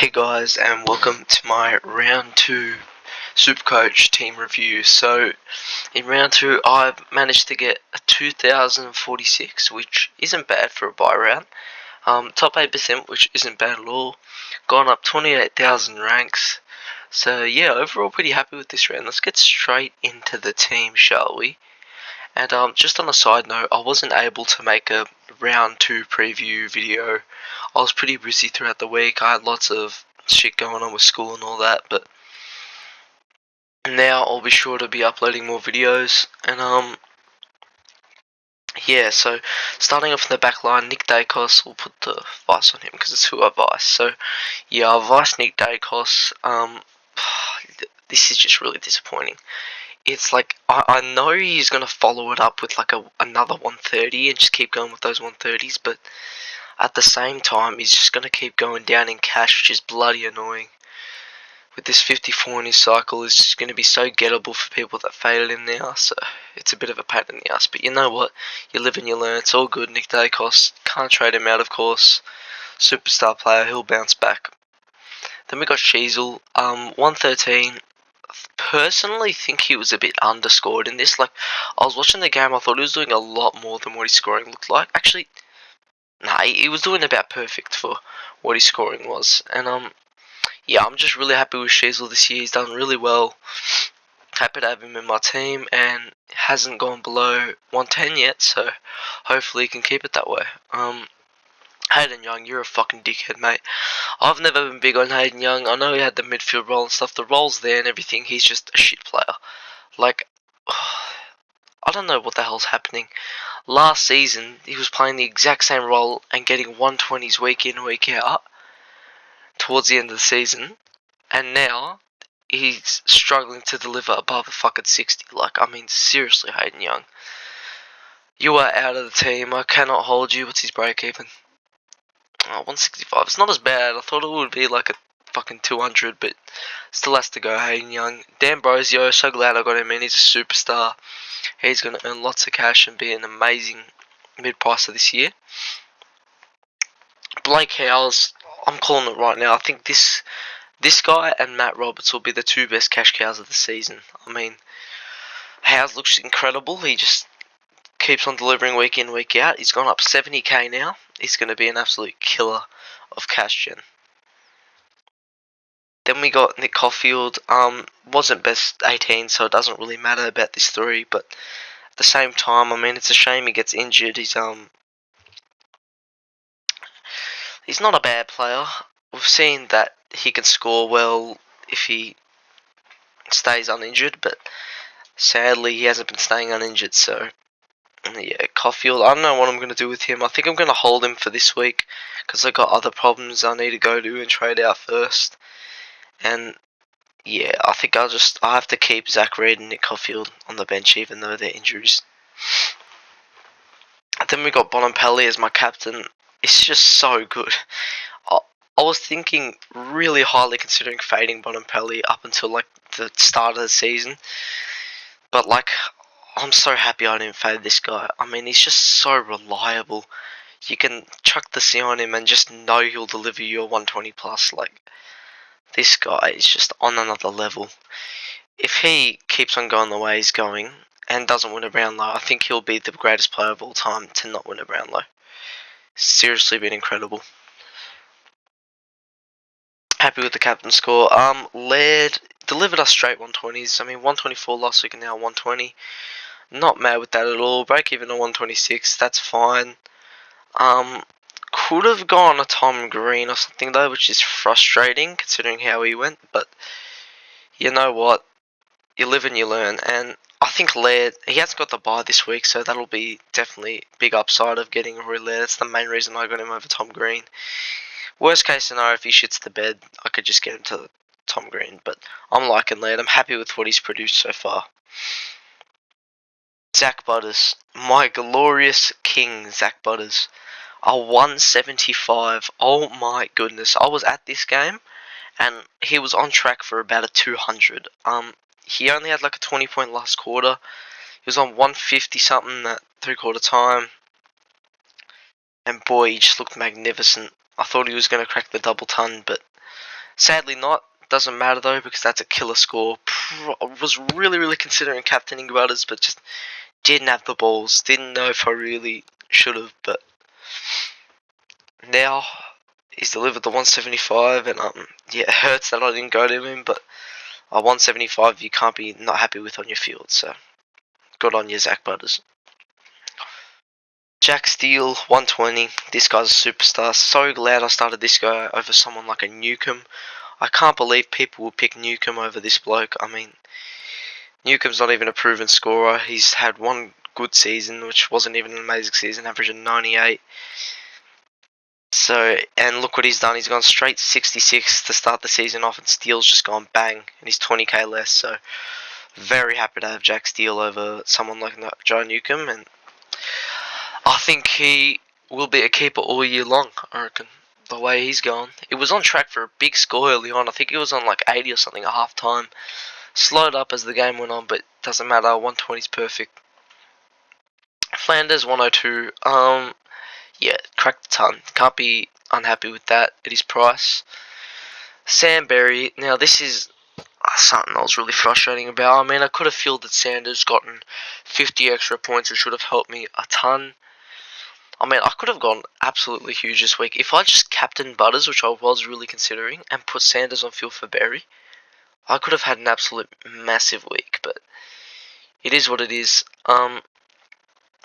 Hey guys, and welcome to my round 2 Supercoach team review. So, in round 2, I've managed to get a 2046, which isn't bad for a buy round. Top 8%, which isn't bad at all. Gone up 28,000 ranks. So, yeah, overall pretty happy with this round. Let's get straight into the team, shall we? And just on a side note, I wasn't able to make a round 2 preview video. I was pretty busy throughout the week. I had lots of shit going on with school and all that, but now I'll be sure to be uploading more videos. And yeah, so starting off in the back line, Nick Dacos, we'll put the vice on him because it's who I vice. So yeah, I vice Nick Dacos. This is just really disappointing. It's like I know he's gonna follow it up with like another 130 and just keep going with those 130s, but at the same time he's just gonna keep going down in cash, which is bloody annoying. With this 54 in his cycle, is just gonna be so gettable for people that faded him now, so it's a bit of a pain in the ass. But you know what? You live and you learn. It's all good. Nick Dacos, can't trade him out, of course. Superstar player, he'll bounce back. Then we got Sheasel, 113. Personally think he was a bit underscored in this. Like, I was watching the game, I thought he was doing a lot more than what his scoring looked like. Actually, nah, he was doing about perfect for what his scoring was. And yeah, I'm just really happy with Sheasel this year. He's done really well. Happy to have him in my team, and hasn't gone below 110 yet, so hopefully he can keep it that way. Hayden Young, you're a fucking dickhead, mate. I've never been big on Hayden Young. I know he had the midfield role and stuff. The role's there and everything. He's just a shit player. Like, I don't know what the hell's happening. Last season, he was playing the exact same role and getting 120s week in, week out towards the end of the season. And now, he's struggling to deliver above a fucking 60. Like, I mean, seriously, Hayden Young. You are out of the team. I cannot hold you. What's his break even? 165. It's not as bad. I thought it would be like a fucking 200, but still has to go. Hayden Young. Dan Brosio, so glad I got him in. He's a superstar. He's going to earn lots of cash and be an amazing mid-pricer this year. Blake Howes, I'm calling it right now. I think this guy and Matt Roberts will be the two best cash cows of the season. I mean, Howes looks incredible. He just keeps on delivering week in, week out. He's gone up 70k now. He's going to be an absolute killer of cash gen. Then we got Nick Caulfield. Wasn't best 18, so it doesn't really matter about this 3. But at the same time, I mean, it's a shame he gets injured. He's not a bad player. We've seen that he can score well if he stays uninjured, but sadly he hasn't been staying uninjured. So yeah, Caulfield, I don't know what I'm going to do with him. I think I'm going to hold him for this week because I've got other problems I need to go to and trade out first. And yeah, I think I have to keep Zach Reed and Nick Caulfield on the bench even though they're injuries. And then we got Bonampelli as my captain. It's just so good. I was thinking really highly considering fading Bonampelli up until like the start of the season. But like, I'm so happy I didn't fade this guy. I mean, he's just so reliable. You can chuck the C on him and just know he'll deliver you a 120 plus. Like, this guy is just on another level. If he keeps on going the way he's going and doesn't win a Brownlow, I think he'll be the greatest player of all time to not win a Brownlow. Seriously been incredible. Happy with the captain score. Laird delivered us straight 120s. I mean, 124 last week and now 120. Not mad with that at all. Break even to 126. That's fine. Could have gone a Tom Green or something though, which is frustrating considering how he went. But you know what? You live and you learn. And I think Laird, he hasn't got the bye this week, so that'll be definitely big upside of getting Roy Laird. That's the main reason I got him over Tom Green. Worst case scenario, if he shits the bed, I could just get him to Tom Green. But I'm liking Laird. I'm happy with what he's produced so far. Zach Butters. My glorious king, Zach Butters. A 175. Oh my goodness. I was at this game and he was on track for about a 200. He only had like a 20-point last quarter. He was on 150 something at 3/4 time. And boy, he just looked magnificent. I thought he was going to crack the double ton, but Sadly not. Doesn't matter though because that's a killer score. Was really considering captaining Butters, but just didn't have the balls. Didn't know if I really should have, but now he's delivered the 175, and yeah, it hurts that I didn't go to him, but a 175 you can't be not happy with on your field. So good on you, Zach Butters. Jack Steele, 120. This guy's a superstar. So glad I started this guy over someone like a Newcomb. I can't believe people will pick Newcomb over this bloke. I mean, Newcomb's not even a proven scorer. He's had one good season, which wasn't even an amazing season, averaging 98. So, and look what he's done. He's gone straight 66 to start the season off, and Steele's just gone bang, and he's 20k less. So, very happy to have Jack Steele over someone like Joe Newcomb, and I think he will be a keeper all year long, I reckon, the way he's going. It was on track for a big score early on. I think it was on like 80 or something at half time. Slowed up as the game went on, but doesn't matter. 120 is perfect. Flanders, 102. Yeah, cracked a ton. Can't be unhappy with that at his price. Sam Berry. Now, this is something I was really frustrating about. I mean, I could have fielded Sanders, gotten 50 extra points, which would have helped me a ton. I mean, I could have gone absolutely huge this week. If I just captained Butters, which I was really considering, and put Sanders on field for Berry, I could have had an absolute massive week, but it is what it is.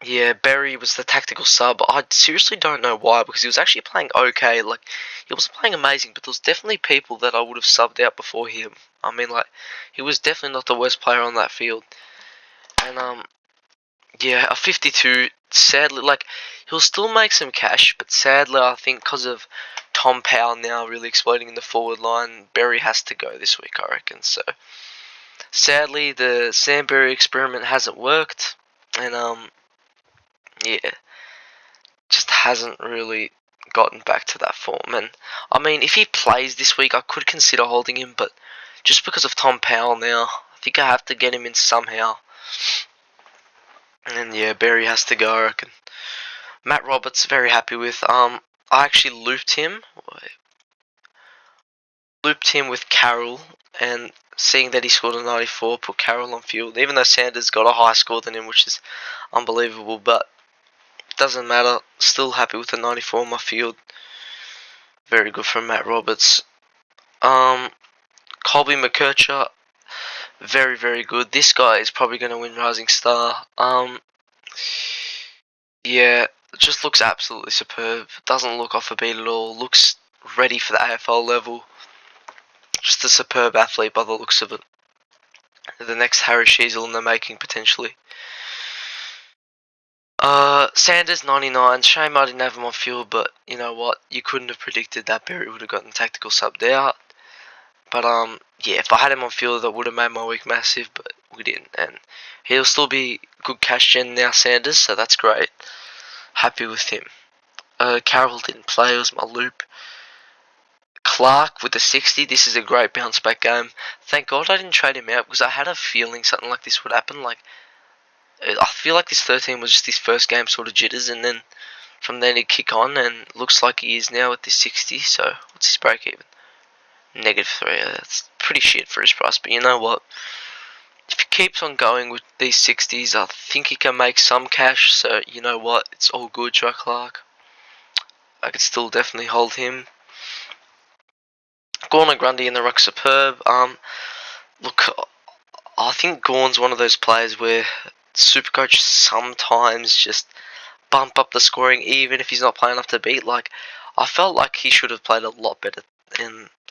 Yeah, Berry was the tactical sub. I seriously don't know why, because he was actually playing okay. Like, he wasn't playing amazing, but there was definitely people that I would have subbed out before him. I mean, like, he was definitely not the worst player on that field. And, yeah, a 52, sadly, like, he'll still make some cash, but sadly, I think because of Tom Powell now really exploding in the forward line, Berry has to go this week, I reckon. So, sadly, the Sam Berry experiment hasn't worked. And, yeah, just hasn't really gotten back to that form. And I mean, if he plays this week, I could consider holding him, but just because of Tom Powell now, I think I have to get him in somehow. And yeah, Berry has to go, I reckon. Matt Roberts, very happy with. I actually looped him with Carroll, and seeing that he scored a 94, put Carroll on field. Even though Sanders got a higher score than him, which is unbelievable, but doesn't matter. Still happy with the 94 on my field. Very good from Matt Roberts. Colby McKercher, very good. This guy is probably going to win Rising Star. Yeah, just looks absolutely superb. Doesn't look off a beat at all. Looks ready for the AFL level. Just a superb athlete by the looks of it. The next Harry Sheasel in the making potentially. Sanders 99. Shame I didn't have him on field, but you know what? You couldn't have predicted that Berry would have gotten tactical subbed out. But yeah, if I had him on field, that would have made my week massive. But we didn't, and he'll still be good cash gen now, Sanders. So that's great. Happy with him. Carroll didn't play. It was my loop. Clark with the 60. This is a great bounce back game. Thank God I didn't trade him out because I had a feeling something like this would happen. Like, I feel like this 13 was just his first game sort of jitters, and then from then he'd kick on, and looks like he is now with this 60. So what's his break even? -3. That's pretty shit for his price, but you know what? If he keeps on going with these 60s, I think he can make some cash. So you know what? It's all good, Joe Clark. I could still definitely hold him. Gorn and Grundy in the ruck, superb. Look, I think Gorn's one of those players where Supercoach sometimes just bump up the scoring, even if he's not playing up to beat. Like, I felt like he should have played a lot better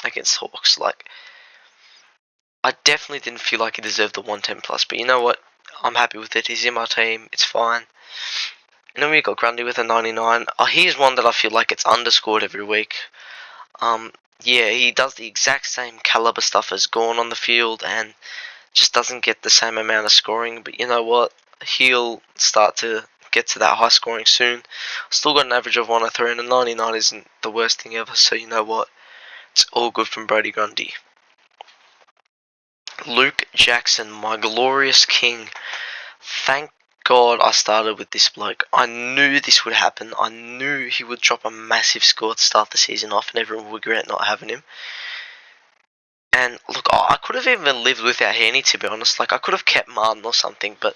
against Hawks. Like, I definitely didn't feel like he deserved the 110 plus, but you know what? I'm happy with it. He's in my team. It's fine. And then we got Grundy with a 99. Here's one that I feel like it's underscored every week. Yeah, he does the exact same caliber stuff as Gorn on the field and just doesn't get the same amount of scoring. But you know what? He'll start to get to that high scoring soon. Still got an average of 103, and a 99 isn't the worst thing ever. So you know what? It's all good from Brody Grundy. Luke Jackson, my glorious king. Thank God I started with this bloke. I knew this would happen. I knew he would drop a massive score to start the season off, and everyone would regret not having him. And look, I could have even lived without Heaney, to be honest. Like, I could have kept Martin or something, but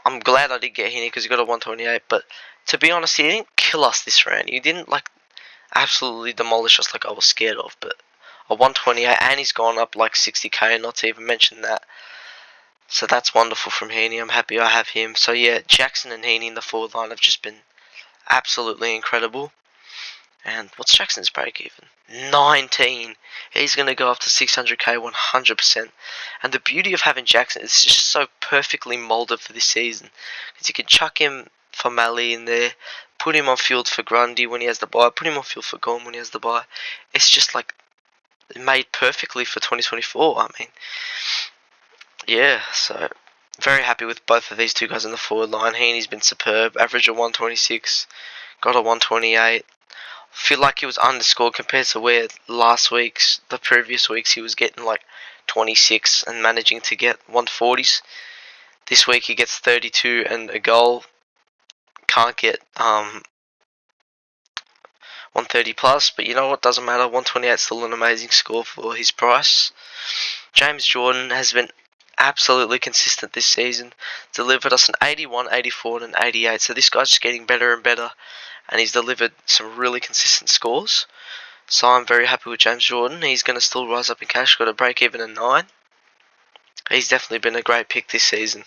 I'm glad I did get Heaney because he got a 128. But to be honest, he didn't kill us this round. He didn't, like, absolutely demolish us like I was scared of. But a 128, and he's gone up like 60k, not to even mention that. So that's wonderful from Heaney. I'm happy I have him. So yeah, Jackson and Heaney in the forward line have just been absolutely incredible. And what's Jackson's break even? 19. He's going to go up to 600k 100%. And the beauty of having Jackson is just so perfectly molded for this season. Because you can chuck him for Mally in there, put him on field for Grundy when he has the bye, put him on field for Gorm when he has the bye. It's just like made perfectly for 2024. I mean, yeah, so very happy with both of these two guys in the forward line. Heaney's been superb, average of 126, got a 128. Feel like he was underscored compared to where the previous weeks, he was getting like 26 and managing to get 140s. This week he gets 32 and a goal. Can't get 130 plus, but you know what? Doesn't matter. 128 is still an amazing score for his price. James Jordan has been absolutely consistent this season. Delivered us an 81, 84, and an 88. So this guy's just getting better and better, and he's delivered some really consistent scores. So I'm very happy with James Jordan. He's going to still rise up in cash. Got a break even at 9. He's definitely been a great pick this season.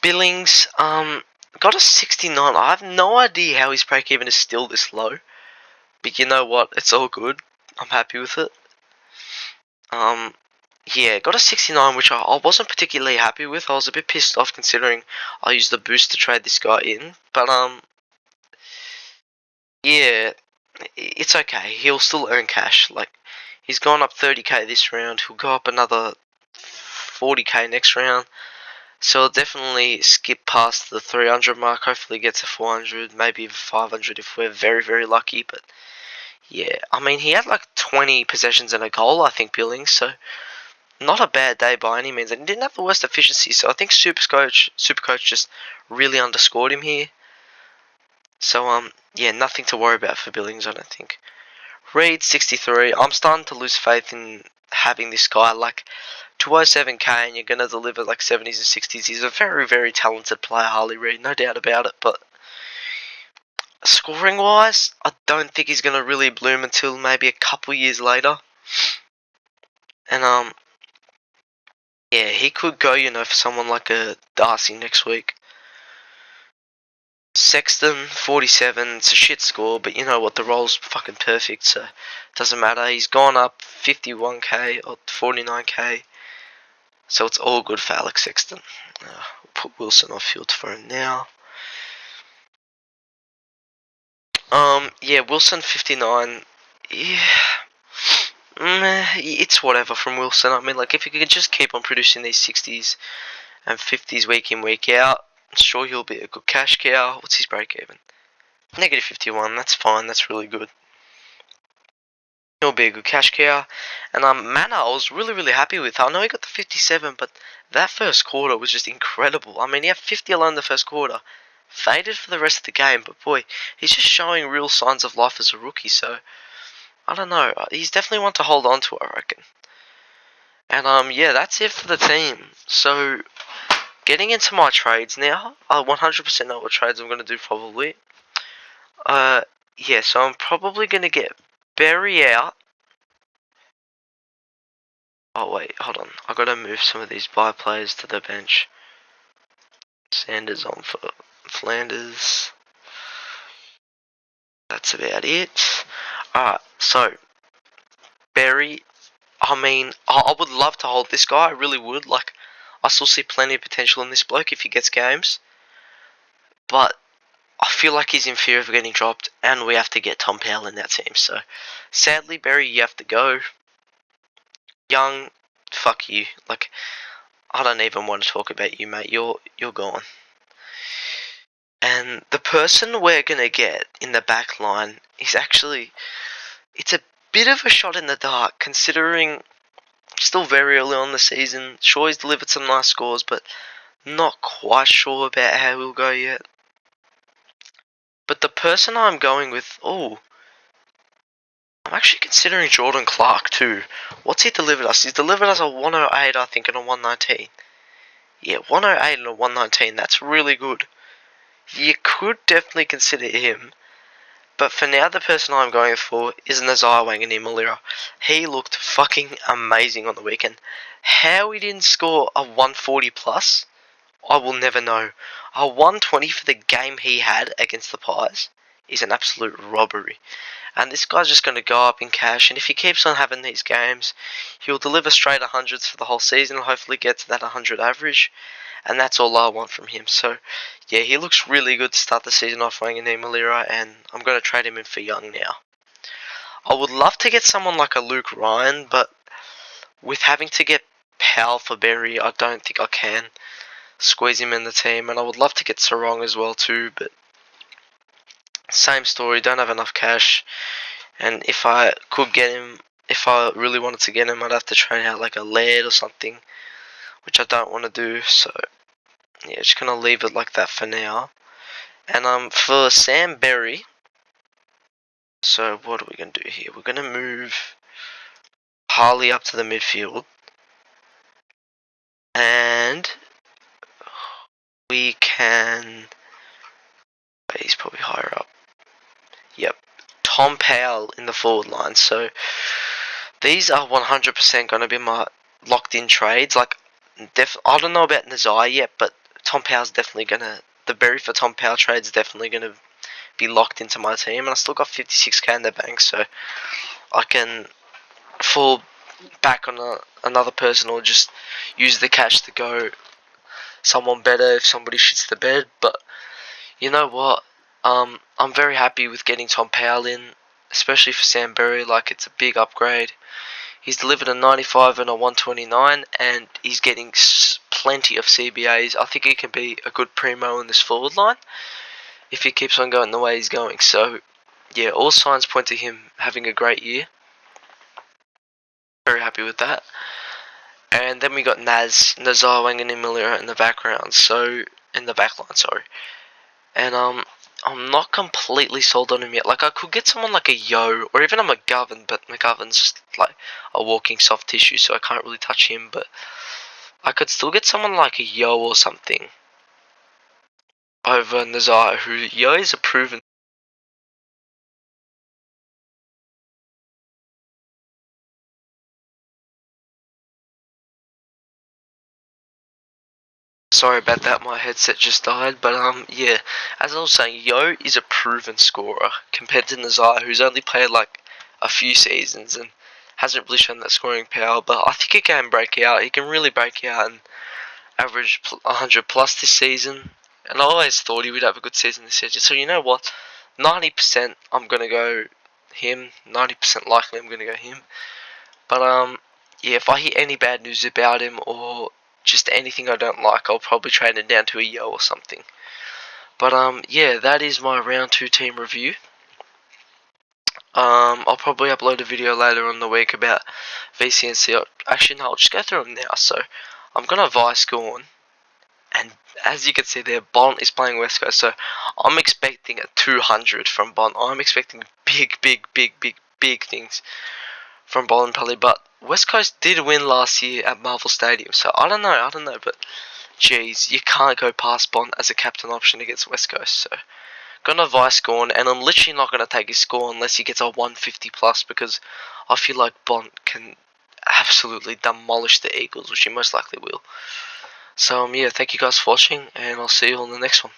Billings, got a 69. I have no idea how his break even is still this low. But you know what? It's all good. I'm happy with it. Yeah, got a 69, which I wasn't particularly happy with. I was a bit pissed off considering I used the boost to trade this guy in. But, yeah, it's okay. He'll still earn cash. Like, he's gone up 30k this round. He'll go up another 40k next round. So he'll definitely skip past the 300 mark. Hopefully get to 400, maybe even 500 if we're very, very lucky. But, yeah, I mean, he had like 20 possessions and a goal, I think, Billings. So not a bad day by any means, and he didn't have the worst efficiency. So I think Supercoach just really underscored him here. So yeah, nothing to worry about for Billings, I don't think. Reed 63. I'm starting to lose faith in having this guy. Like 207k, and you're gonna deliver like 70s and 60s. He's a very, very talented player, Harley Reid, no doubt about it. But scoring wise, I don't think he's gonna really bloom until maybe a couple years later. And yeah, he could go, for someone like a Darcy next week. Sexton, 47, it's a shit score, but you know what, the role's fucking perfect, so it doesn't matter. He's gone up 51k or 49k, so it's all good for Alex Sexton. We'll put Wilson off field for him now. Yeah, Wilson 59, yeah, it's whatever from Wilson. I mean, like, if he could just keep on producing these 60s and 50s week in, week out, sure, he'll be a good cash cow. What's his break even? Negative 51, that's fine, that's really good. He'll be a good cash cow. And Mana, I was really, really happy with. I know he got the 57, but that first quarter was just incredible. I mean, he had 50 alone in the first quarter. Faded for the rest of the game, but boy, he's just showing real signs of life as a rookie, so I don't know. He's definitely one to hold on to, I reckon. And yeah, that's it for the team. So getting into my trades now, I 100% know what trades I'm going to do probably. Yeah, so I'm probably going to get Berry out. Oh wait, hold on. I gotta move some of these bye players to the bench. Sanders on for Flanders. That's about it. Alright, so Berry. I mean, I would love to hold this guy. I really would. Like, I still see plenty of potential in this bloke if he gets games. But I feel like he's in fear of getting dropped, and we have to get Tom Powell in that team. So, sadly, Berry, you have to go. Young, fuck you. Like, I don't even want to talk about you, mate. You're gone. And the person we're going to get in the back line is actually, it's a bit of a shot in the dark considering still very early on the season. Sure, he's delivered some nice scores, but not quite sure about how he'll go yet. But the person I'm going with, I'm actually considering Jordan Clark too. What's he delivered us? He's delivered us a 108, I think, and a 119. Yeah, 108 and a 119. That's really good. You could definitely consider him. But for now, the person I'm going for is Nazar Wanganeen-Malira. He looked fucking amazing on the weekend. How he didn't score a 140 plus, I will never know. A 120 for the game he had against the Pies is an absolute robbery. And this guy's just going to go up in cash. And if he keeps on having these games, he'll deliver straight 100s for the whole season and hopefully get to that 100 average. And that's all I want from him. So, yeah, he looks really good to start the season off, Wanganeen-Malira, and I'm going to trade him in for Young now. I would love to get someone like a Luke Ryan, but with having to get Powell for Berry, I don't think I can squeeze him in the team. And I would love to get Sarong as well too, but same story, don't have enough cash. And if I could get him, if I really wanted to get him, I'd have to trade out like a Laird or something, which I don't want to do. So yeah, just gonna leave it like that for now. And for Sam Berry, so what are we gonna do here? We're gonna move Harley up to the midfield, and we can. He's probably higher up. Yep, Tom Powell in the forward line. So these are 100% gonna be my locked-in trades. Like, I don't know about Nazar yet, but Tom Powell's definitely gonna. The Berry for Tom Powell trade is definitely gonna be locked into my team, and I still got 56k in the bank, so I can fall back on another person or just use the cash to go someone better if somebody shits the bed. But you know what? I'm very happy with getting Tom Powell in, especially for Sam Berry. Like, it's a big upgrade. He's delivered a 95 and a 129, and he's getting plenty of CBAs. I think he can be a good primo in this forward line if he keeps on going the way he's going. So, yeah, all signs point to him having a great year. Very happy with that. And then we got Nazar Wanganeen-Malira in the background. So, in the backline, sorry. And I'm not completely sold on him yet. Like, I could get someone like a Yo or even a McGovern, but McGovern's just like a walking soft tissue, so I can't really touch him. But I could still get someone like a Yo or something over Nazar, who Yo is a proven. Sorry about that, my headset just died. But yeah, as I was saying, Yo is a proven scorer compared to Nazar, who's only played like a few seasons and hasn't really shown that scoring power. But I think he can break out. He can really break out and average 100 plus this season. And I always thought he would have a good season this season. So you know what? 90% I'm gonna go him. 90% likely I'm gonna go him. But yeah, if I hear any bad news about him or just anything I don't like, I'll probably trade him down to a Yo or something. But yeah, that is my round 2 team review. I'll probably upload a video later on the week about VCNC. Actually, no, I'll just go through them now. So I'm gonna Vice Gorn, and as you can see there, Bont is playing West Coast. So I'm expecting a 200 from Bont. I'm expecting big things from Bowling Pally, but West Coast did win last year at Marvel Stadium, so I don't know, but geez, you can't go past Bond as a captain option against West Coast, so gonna Vice Gorn, and I'm literally not gonna take his score unless he gets a 150 plus, because I feel like Bond can absolutely demolish the Eagles, which he most likely will. So yeah, thank you guys for watching, and I'll see you on the next one.